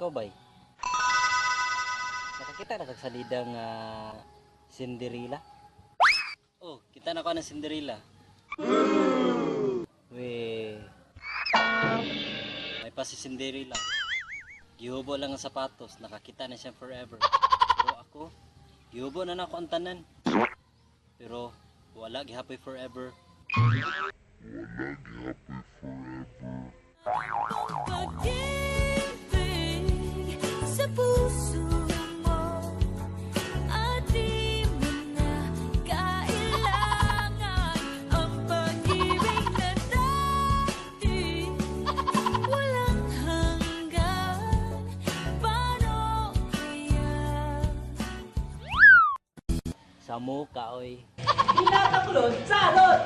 Ikaw ba'y? Nakakita na kag salida nga Cinderella? Oh, kita na ko ng Cinderella. We. May pa si Cinderella. Gihubo lang ang sapatos, nakakita na siya forever. Pero ako, gihubo na ako ang tanan. Pero wala gihapoy forever. Pag-ibig sa puso mo at di mo na kailangan ang pag-ibig na dati walang hanggan. Paano kaya? Sa mukha, oy. Tinatanglod, salot!